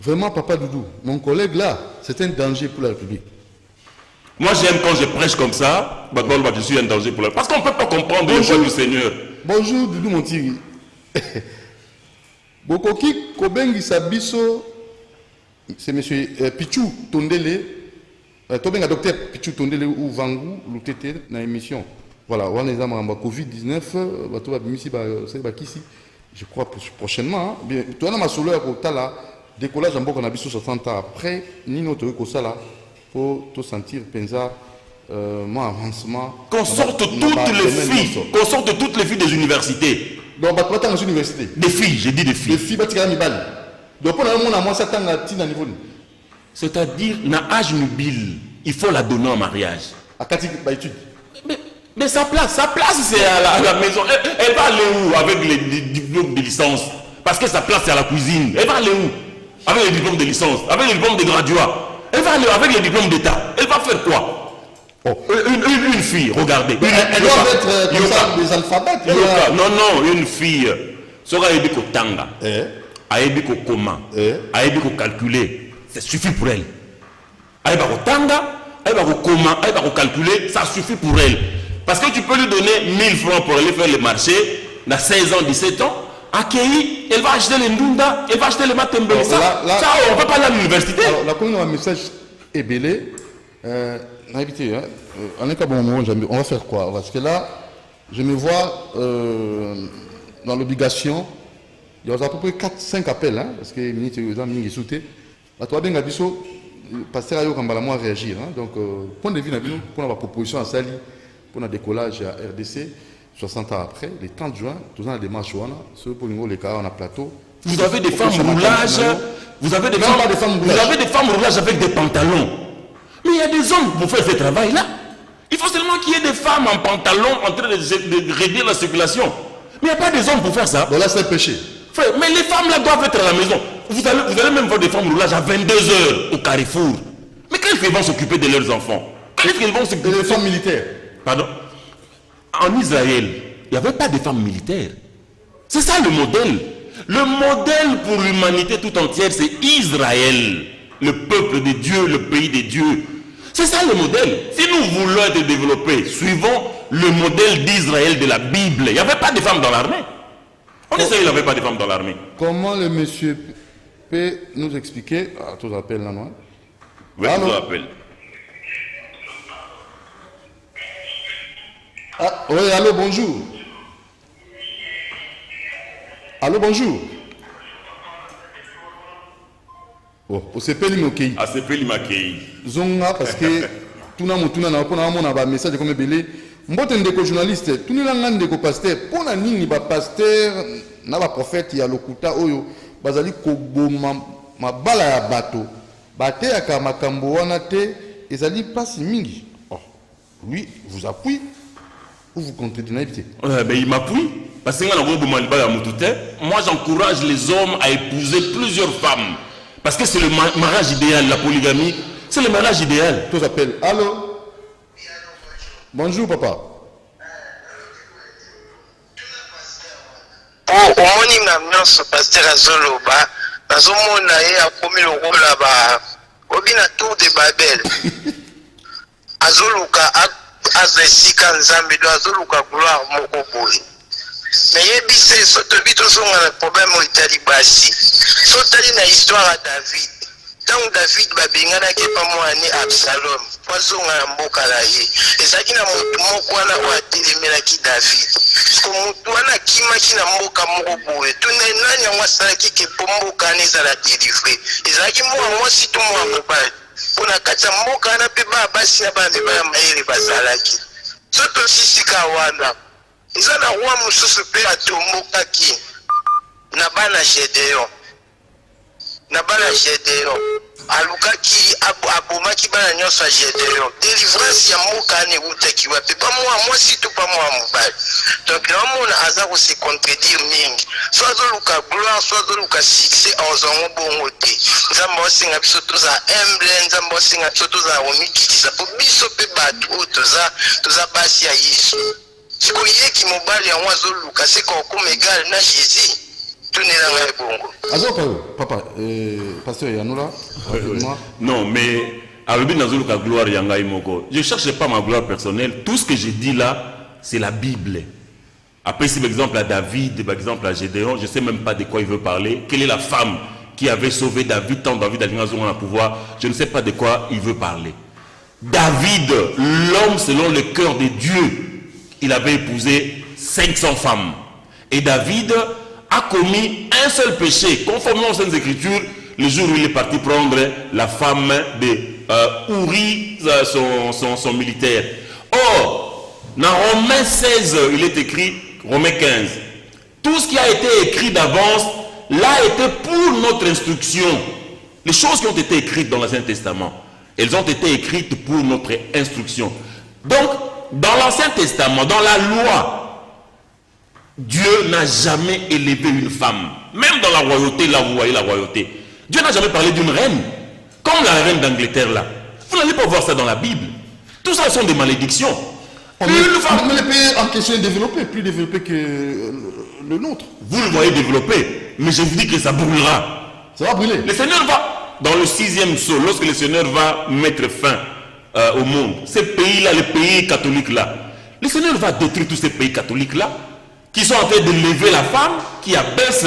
Vraiment, Papa Doudou, mon collègue là, c'est un danger pour la République. Moi j'aime quand je prêche comme ça, je suis un danger pour la République. Parce qu'on ne peut pas comprendre le voix du Seigneur. Bonjour Doudou Montiri. Bokoki Kobengi Sabiso, c'est M. Pichou Tondele, Tobinga docteur Pichu Tondele ou Vangu, l'UTT, dans l'émission. Voilà, on est en Covid-19, je crois prochainement. Bien, tu as ma souleur au tala, décollage en Boko Nabiso 60 ans après, ni notre Kosala, pour te sentir pensa, mon avancement. Qu'on sorte toutes les filles des universités. Donc, bah, tu as dans l'université. Des filles, j'ai dit des filles. Des filles, bah, tu as mis balle. Donc, pour le moment, moi, ça t'a niveau. C'est-à-dire, na âge nubile, il faut la donner en mariage. À Kati, bah, étude. Mais sa place c'est à la maison. Elle va aller où avec les diplômes de licence? Parce que sa place c'est à la cuisine. Elle va aller où avec les diplômes de licence, avec les diplômes de graduat? Elle va aller avec les diplômes d'état. Elle va faire quoi? Une fille, regardez. Elle doit être comme ça, des alphabets. Non, une fille. Sera aidée qu'au tanga. Aidée qu'au comment. Aidée qu'au calculer. Ça suffit pour elle. Aidée qu'au tanga. Elle va comment, elle va calculer, ça suffit pour elle. Parce que tu peux lui donner 1000 francs pour aller faire le marché, dans 16 ans, 17 ans, accueilli, elle va acheter les ndunda, elle va acheter les matembele. Ça, on ne peut pas aller à l'université. Alors, la commune a un message ébélé. On va faire quoi? Parce que là, je me vois dans l'obligation, il y a à peu près 4-5 appels, hein, parce que les minutes, les amis, ils sautent. La toi, bien, pasteur Ayo Kambala moi réagir. Donc, point de vue, pour la proposition à Sali, pour le décollage à RDC, 60 ans après, le 30 juin, tous les démarches, ceux pour les cas on a plateau. Vous avez des femmes roulages, vous avez des femmes roulages avec des pantalons. Mais il y a des hommes pour faire ce travail-là. Il faut seulement qu'il y ait des femmes en pantalon en train de réduire la circulation. Mais il n'y a pas des hommes pour faire ça. Donc là, c'est un péché. Frère, mais les femmes là doivent être à la maison. Vous allez même voir des femmes roulages à 22 h au Carrefour. Mais quand est-ce qu'elles vont s'occuper de leurs enfants? Quand est-ce qu'elles vont s'occuper des femmes militaires? Pardon? En Israël, il n'y avait pas de femmes militaires. C'est ça le modèle. Le modèle pour l'humanité tout entière, c'est Israël. Le peuple de Dieu, le pays de Dieu. C'est ça le modèle. Si nous voulons être développés, suivons le modèle d'Israël de la Bible. Il n'y avait pas de femmes dans l'armée. En Israël, il n'y avait pas de femmes dans l'armée. Comment le monsieur peut nous expliquer? Ah, tous appels là, non? Oui, tous appels. Ah, oui, allô, bonjour. Allô, bonjour. Oh, au CP Limakei. À CP Limakei. Zonga, parce que tout le monde a un message comme belé. Mbote ndeko journaliste, tout le monde ndeko pasteur. Pour la nini ba pasteur, na ba prophète ya lokuta oyo, bazali koboma mabala ya bato. Bate ya kamakambo wana te, ezali place mingi. Oh, lui vous appuie ou vous contredisez? Ben il m'appuie. Parce que moi j'encourage les hommes à épouser plusieurs femmes. Parce que c'est le mariage idéal, la polygamie, c'est le mariage idéal. Tous appellent. Allô? Bonjour papa. Omoni na nyonso pasteur azoloba nazomona ye akomi lokola ba obina tour de Babel azoluka azesika nzambe do azoluka gloire moko boye mais yebise soto bito zonga na problème itali basi sotali na histoire ya David. Tant David babengana ke pa mwana Absalom pozonga na mboka la ye ezaki na mutu moko wana watelemela ki David ko mutu wana kimaki na mboka moko boye tuna nani amwasala ki ke mboka ne za la délivrer ezaki moi si to moi mobali pona kata mboka na pe ba basi na bande ba maire bazalaki soto sisika wana nzana roi mususu pe atomboka ki na bana Gédéon alukaki abomaki bana nyonso ya Gédéon délivrance ya mboka ne utaki wapi pa moi si tout pas moi mobali donc naomona aza se contredire mingi so azoluka gloire so azoluka succès ozongo bongo te nzambe osenga biso toza humble nzambe osenga biso toza omikitisa po biso pe bato oyo toza basi ya Yesu siko yeki mobali yango azoluka seko okoma egal na Jésus. Papa, pasteur Yanoula, non, mais avec la gloire Yangaï Moko, je ne cherche pas ma gloire personnelle. Tout ce que je dis là, c'est la Bible. Après, si par exemple à David, par exemple à Gédéon, je ne sais même pas de quoi il veut parler. Quelle est la femme qui avait sauvé David, tant David a eu un pouvoir, je ne sais pas de quoi il veut parler. David, l'homme selon le cœur de Dieu, il avait épousé 500 femmes. Et David a commis un seul péché, conformément aux Saintes Écritures, le jour où il est parti prendre la femme de Uri, son militaire. Or, dans Romains 16, il est écrit, Romains 15, tout ce qui a été écrit d'avance, l'a été pour notre instruction. Les choses qui ont été écrites dans l'Ancien Testament, elles ont été écrites pour notre instruction. Donc, dans l'Ancien Testament, dans la loi, Dieu n'a jamais élevé une femme. Même dans la royauté, là vous voyez la royauté. Dieu n'a jamais parlé d'une reine. Comme la reine d'Angleterre là. Vous n'allez pas voir ça dans la Bible. Tout ça sont des malédictions. Mais les pays en question est développé, plus développé que le nôtre. Vous le voyez développer, mais je vous dis que ça brûlera. Ça va brûler. Le Seigneur va, dans le 6e sceau, lorsque le Seigneur va mettre fin au monde, ces pays-là, les pays catholiques-là, le Seigneur va détruire tous ces pays catholiques-là, qui sont en train de lever la femme, qui abaissent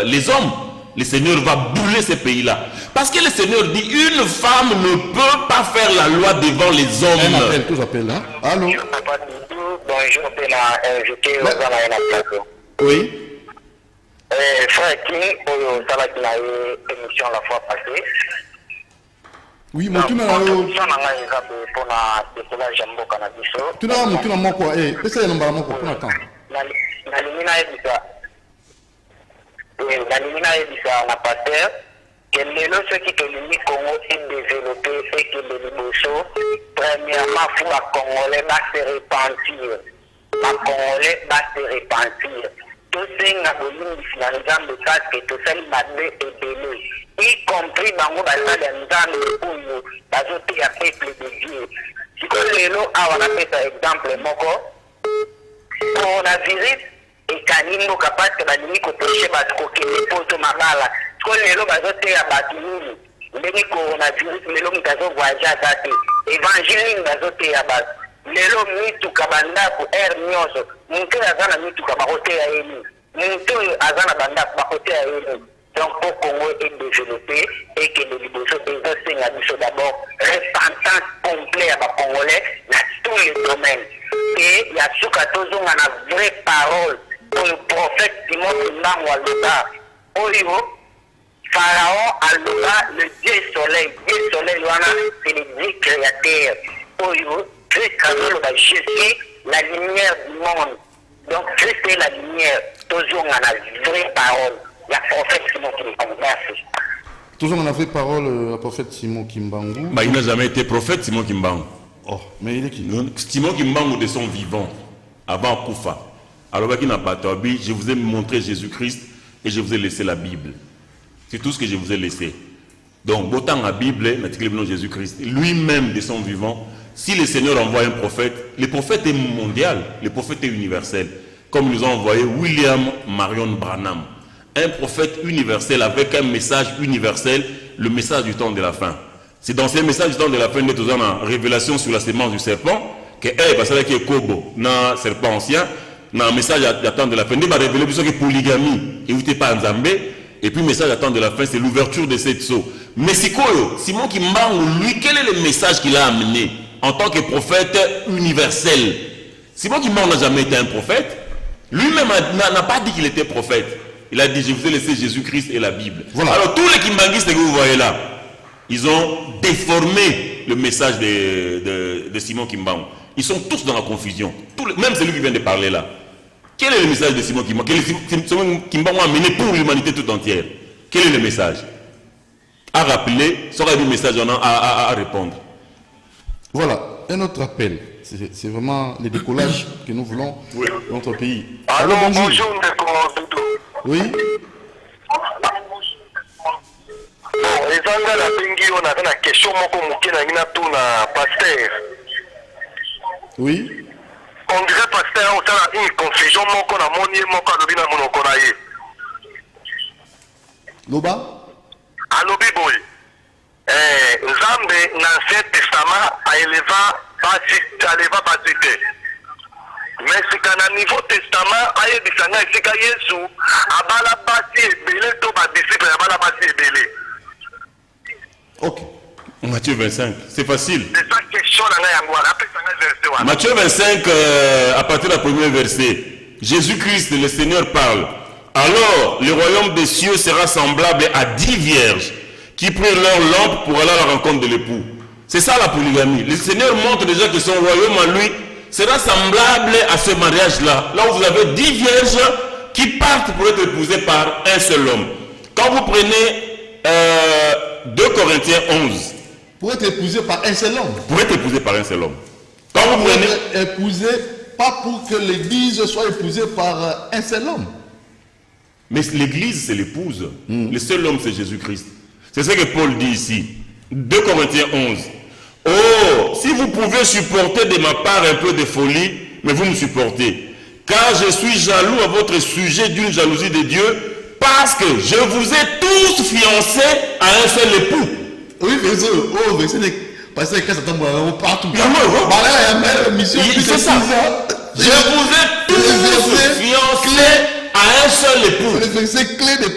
les hommes. Le Seigneur va brûler ces pays-là. Parce que le Seigneur dit, une femme ne peut pas faire la loi devant les hommes. Un appel, tous appellent là. Allô? Bonjour, je invité aux gens. Oui. Frère King, ça va être émission la fois passée. Oui, mon tu n'as pas. Tu n'as pas. Tu n'as pas quoi? Eh, qu'est-ce que tu n'as pas? Tu n'as pas. Na pasteur que lelo ceux qui te limi Congo est développé et que le Liboso premièrement faut la Congolais va se repentir. La Congolais va se repentir. Tout ces nabolim finalisant de cas que tout ça m'a et belé, y compris bango bazali nzambe oyo bazote ya peuple de Dieu. Si que lelo a on a fait exemple moko coronavirus et kanimbo capable que balingi kotoche batkokende poto mabala ko lelo bazoteya bato nini ndenge coronavirus lelo mutazo voyage azate évangile bazoteya bato lelo mituka bandako air nyonso muntu aza na mituka bakoteya yeni muntu aza na bandako bakoteya yeni. Donc pour Congo est développé et que le Liboso est un d'abord repentance complète à la Congolais dans tous les domaines. Et il y a toujours une vraie parole pour le prophète Simon Kimbangu Aloba. Oyo, Pharaon Aloba, le Dieu soleil. Dieu soleil, c'est le Dieu créateur. Oyo, Christ Aloba, je suis la lumière du monde. Donc Christ est la lumière. Toujours une vraie parole. La prophète Simon Kimbangu, merci. Toujours on a vraie parole, le prophète Simon Kimbangu. Bah, il n'a jamais été prophète, Simon Kimbangu. Oh, mais il est qui? Simon Kimbangu de son vivant, avant Koufa. Alors, je vous ai montré Jésus-Christ et je vous ai laissé la Bible. C'est tout ce que je vous ai laissé. Donc, autant la Bible, Jésus-Christ, lui-même de son vivant, si le Seigneur envoie un prophète, le prophète est mondial, le prophète est universel. Comme nous a envoyé William Marion Branham. Un prophète universel avec un message universel, le message du temps de la fin. C'est dans ces messages du temps de la fin que nous avons une révélation sur la sémence du serpent, que est qui est Kobo, un serpent ancien, dans un message du temps de la fin, il va révéler que polygamie, et vous n'êtes pas en Zambé, et puis le message du temps de la fin, c'est l'ouverture de cette sceau. Mais c'est quoi, Simon Kimbangu, lui, quel est le message qu'il a amené en tant que prophète universel? Simon Kimbangu n'a jamais été un prophète, lui-même n'a pas dit qu'il était prophète. Il a dit, je vous ai laissé Jésus-Christ et la Bible. Voilà. Alors tous les Kimbanguistes que vous voyez là, ils ont déformé le message de Simon Kimbangu. Ils sont tous dans la confusion. Même celui qui vient de parler là. Quel est le message de Simon Kimbangu? Quel est Simon Kimbangu a mené pour l'humanité tout entière? Quel est le message? À rappeler, ça aura un message à répondre. Voilà, un autre appel. C'est vraiment le décollage que nous voulons dans notre pays. Alors, bonjour, oui. Les Anglais la bengi on a une question moko moké na ngina tout na pasteur. Oui. On dirait pasteur on a une confusion moko na moni moko alobi na monoko na ye. Loba? Alobi boy. Nzambe na Ancien Testament a éleva basité. Mais c'est qu'à niveau testament, aïe bisanga c'est qu'à Yesu abala basi ebele to ba disciple abala basi ebele. Ok. Matthieu 25, c'est facile. C'est ça que question na ngai yango wana apesa ngai verset wana. Matthieu 25, à partir du premier verset. Jésus-Christ, le Seigneur, parle. Alors, le royaume des cieux sera semblable à 10 vierges qui prirent leur lampe pour aller à la rencontre de l'époux. C'est ça la polygamie. Le Seigneur montre déjà que son royaume à lui sera semblable à ce mariage-là. Là où vous avez 10 vierges qui partent pour être épousées par un seul homme. Quand vous prenez 2 Corinthiens 11. Pour être épousé par un seul homme. Pour être épousé par un seul homme. Quand vous Pour prenez... être épousé, pas pour que l'église soit épousée par un seul homme. Mais l'église, c'est l'épouse. Le seul homme, c'est Jésus-Christ. C'est ce que Paul dit ici. 2 Corinthiens 11. Oh, si vous pouvez supporter de ma part un peu de folie, mais vous me supportez. Car je suis jaloux à votre sujet d'une jalousie de Dieu, parce que je vous ai tous fiancés à un seul époux. Oui, verset. Oh, verset. Parce que quand ça tombe partout. C'est ça. Je vous ai tous fiancés à un seul époux. Le verset clé de...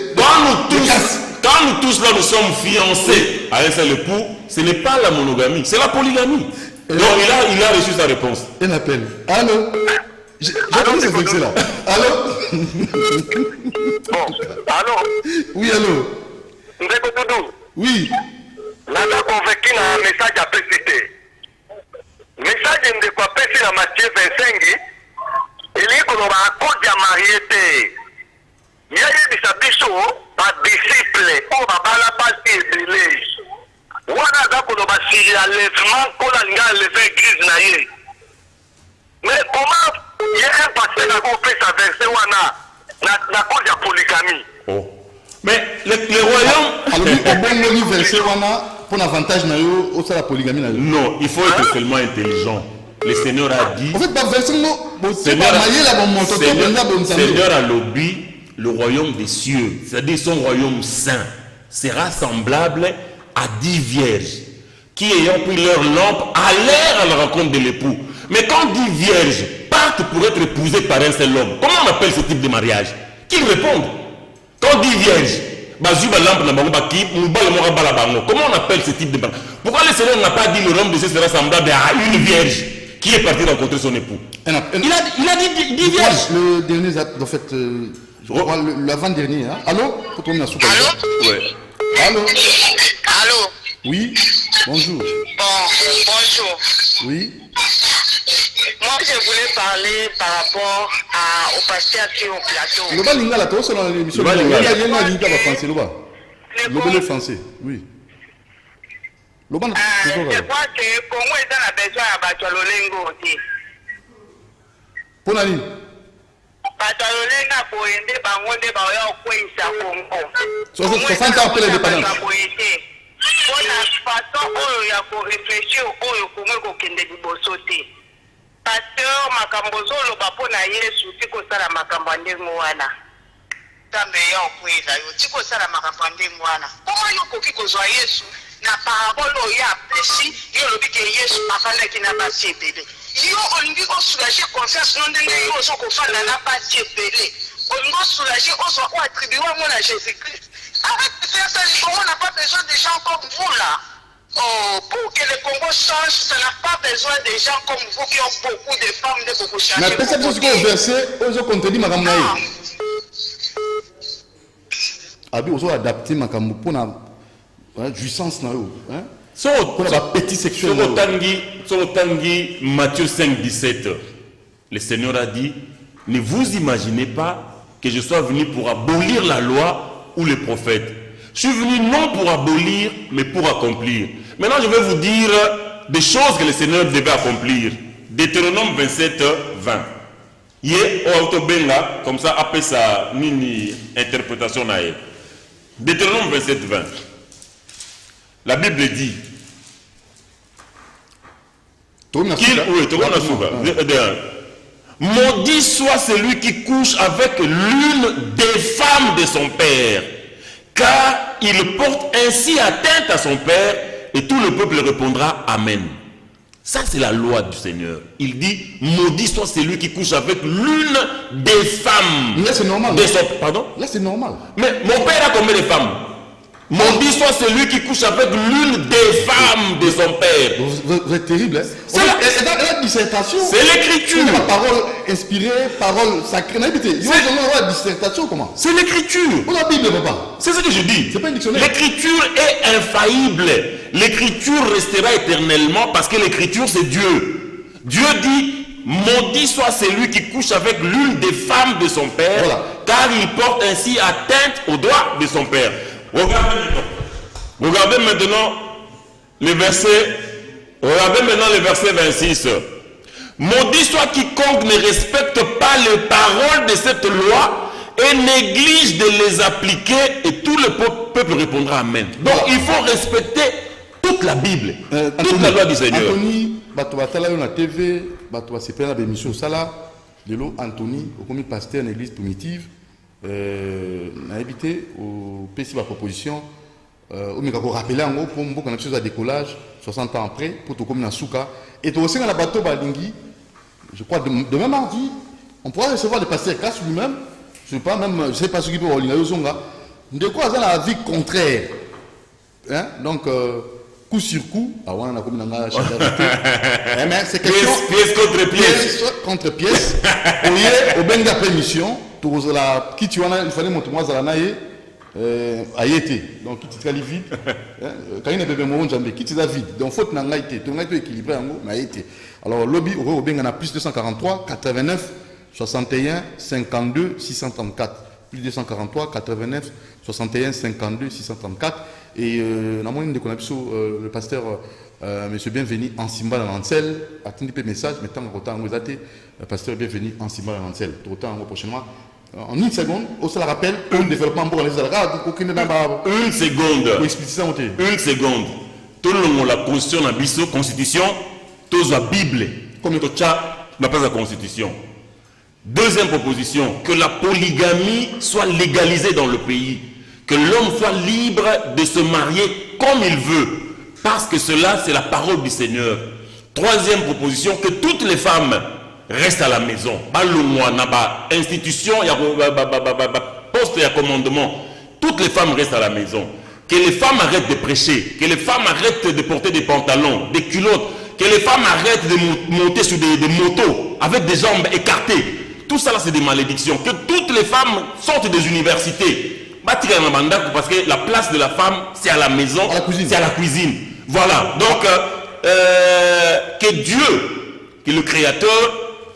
Quand nous tous là nous sommes fiancés à un seul époux, ce n'est pas la monogamie, c'est la polygamie. Donc il a reçu sa réponse. Un appel. Allô? J'ai compris ce verset là. Allô? Bon, allô? Oui, allô? Ndeko Doudou. Oui. Naza convaincu na message apesi te. Message ndeko apesi na Matthieu 25 elingi koloba akodi ya marie te. Yayebisa biso badisciple oyo babala basi ebele. Wana aza koloba siri ya lèvement nkolo alingi aleve église na ye. Mais comment ye un pasteur akopesa verset wana na cause ya polygamie? Oh. Mais le royaume... Alors, au bon verset wana pour l'avantage na yo au la polygamie na yo. Non, il faut être seulement intelligent. Le Seigneur a dit... En fait, dans verset Seigneur a lobby le royaume des cieux, c'est-à-dire son royaume saint, sera semblable à 10 vierges qui, ayant pris leur lampe, allèrent à la rencontre de l'époux. Mais quand 10 vierges partent pour être épousées par un seul homme, comment on appelle ce type de mariage? Qu'ils répondent. Quand 10 vierges, comment on appelle ce type de mariage? Pourquoi le Seigneur n'a pas dit le royaume des cieux sera semblable à une vierge qui est partie rencontrer son époux? Il a dit 10 vierges. Le dernier, en fait, l'avant-dernier. Hein? Allô? Allô? Oui. Allô? Allô? Oui. Bonjour. Bonjour. Oui. Moi, je voulais parler par rapport au pasteur qui est au plateau. Le bas lingala, toi, c'est dans l'émission. Le bas lingala. Il y a un lingala français, le bas. Le français, oui. Le bas, je crois que Congo est dans la besoin à Batualolengo aussi. Pour l'année. Batualolenga pour aider Bangonde Baoya au Kouïsa Congo. 60 ans après l'indépendance. Pour la façon où il y a pour réfléchir au Congo qui est liboso te. Pasteur makambozo lo bapo na Yesu tiko sala makambande ngwana. Tambe ya okweza yo tiko sala makambande ngwana. Comment yo koki kozwa Yesu na parabole ya pesi yo lo bike Yesu afala kina basi bébé. Yo olingi ko soulager confiance non ndenge yo so ko fala na basi bébé. Olingo soulager oso ko attribuer moi à Jésus-Christ. Avec faire ça, le Congo n'a pas besoin de gens comme vous là. Oh, pour que le Congo change, ça n'a pas besoin de gens comme vous qui ont beaucoup de femmes de beaucoup changer. Mais peut-être que ce verset, aux autres contenu ma campagne. Abi, aux autres adapté ma campagne pour la jouissance na yo, hein? Pour la petit sexuel. Sur Tanguy, Matthieu 5, 17, le Seigneur a dit, ne vous imaginez pas que je sois venu pour abolir la loi ou les prophètes. Je suis venu non pour abolir, mais pour accomplir. Maintenant, je vais vous dire des choses que le Seigneur devait accomplir. Deutéronome 27, 20. Yé, autobenga, comme ça, après ça, nini interprétation naïe. Deutéronome 27, 20. La Bible dit. Maudit soit celui qui couche avec l'une des femmes de son père, car il porte ainsi atteinte à son père, et tout le peuple répondra Amen. Ça, c'est la loi du Seigneur. Il dit, maudit soit celui qui couche avec l'une des femmes. Là, c'est normal. Pardon? Là, c'est normal. Mais mon père a combien de femmes? Maudit soit celui qui couche avec l'une des femmes de son père. Vous êtes terrible, hein? C'est la dissertation. C'est l'écriture. La parole inspirée, parole sacrée. La dissertation, comment? C'est l'écriture. Pour la Bible, papa. C'est ce que je dis. C'est pas un dictionnaire. L'écriture est infaillible. L'écriture restera éternellement parce que l'écriture c'est Dieu. Dieu dit, maudit soit celui qui couche avec l'une des femmes de son père, voilà, car il porte ainsi atteinte aux droits de son père. Regardez maintenant le verset 26. Maudit soit quiconque ne respecte pas les paroles de cette loi et néglige de les appliquer, et tout le peuple répondra Amen. Donc voilà, il faut respecter toute la Bible, toute la loi du Seigneur. Anthony, bato batala yo na TV, bato basepela na émission sala, lelo Anthony, au commis pasteur en église primitive, na habité au PC ba proposition, au mika ko rappeler ngo pour mboka na chose à décollage 60 ans après pour tout comme na souka et to aussi na bateau balingi, je crois demain mardi, on pourra recevoir le pasteur Casse lui-même, je sais pas ce qui peut au linga yo zonga, de quoi ça la vie contraire. Hein? Donc coup sur coup, c'est question pièce contre pièce. Au benga après mission, il fallait monter moi à la naïe, ayete. Donc qui t'a vide, quand il y a bébé mon jambe, qui t'a vide. Donc faute n'a été, ton été équilibré en gros, ayete. Alors lobby au benga na plus 243 89 61 52 634. Plus 243 89 61 52 634. Et la moyenne de connexion, le pasteur Monsieur Bienvenu en Simba dans l'Ancel a tenu un message, mettant en retard en le pasteur Bienvenu en Simba dans l'Ancel. Autant prochainement, en une seconde, on se la rappelle, un développement pour les Algades, une seconde. Une seconde. Tout le monde la constitution, tous la Bible, comme le chat n'a pas la constitution. Deuxième proposition, que la polygamie soit légalisée dans le pays. Que l'homme soit libre de se marier comme il veut. Parce que cela, c'est la parole du Seigneur. Troisième proposition, que toutes les femmes restent à la maison. Institution, poste et commandement. Toutes les femmes restent à la maison. Que les femmes arrêtent de prêcher. Que les femmes arrêtent de porter des pantalons, des culottes. Que les femmes arrêtent de monter sur des motos avec des jambes écartées. Tout ça là, c'est des malédictions. Que toutes les femmes sortent des universités. Parce que la place de la femme, c'est à la maison, c'est à la cuisine. Voilà. Donc, que Dieu, que le Créateur,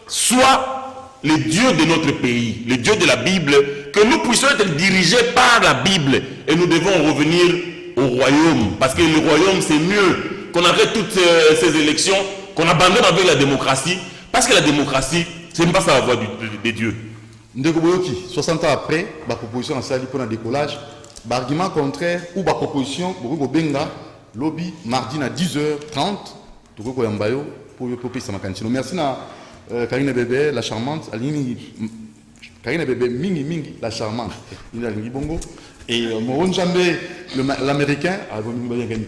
soit le Dieu de notre pays, le Dieu de la Bible, que nous puissions être dirigés par la Bible. Et nous devons revenir au royaume. Parce que le royaume, c'est mieux qu'on arrête toutes ces élections, qu'on abandonne avec la démocratie. Parce que la démocratie, c'est même pas ça la voie de Dieu. 60 ans après, la proposition en salle pour un décollage, argument contraire ou la proposition pour benga lobby mardi à 10h30 pour merci na Karine Bébé la charmante Karine Bébé mingi la charmante il a bongo et Moron Jambé l'américain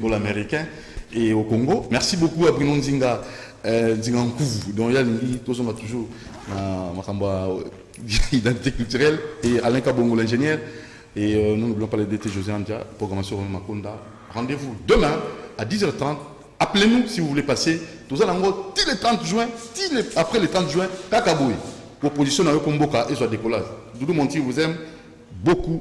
l'américain et au Congo. Merci beaucoup à Bruno Nzinga Nzingankou dont il y a toujours identité culturelle et Alain Kabongo l'ingénieur et nous n'oublions pas le DT José Andia, programmation Makonda. Rendez-vous demain à 10h30. Appelez-nous si vous voulez passer. Tout ça, le 30 juin, après le 30 juin, Kakaboui. Opposition à Yokomboka et soit décollage. Doudou Monti vous aime beaucoup.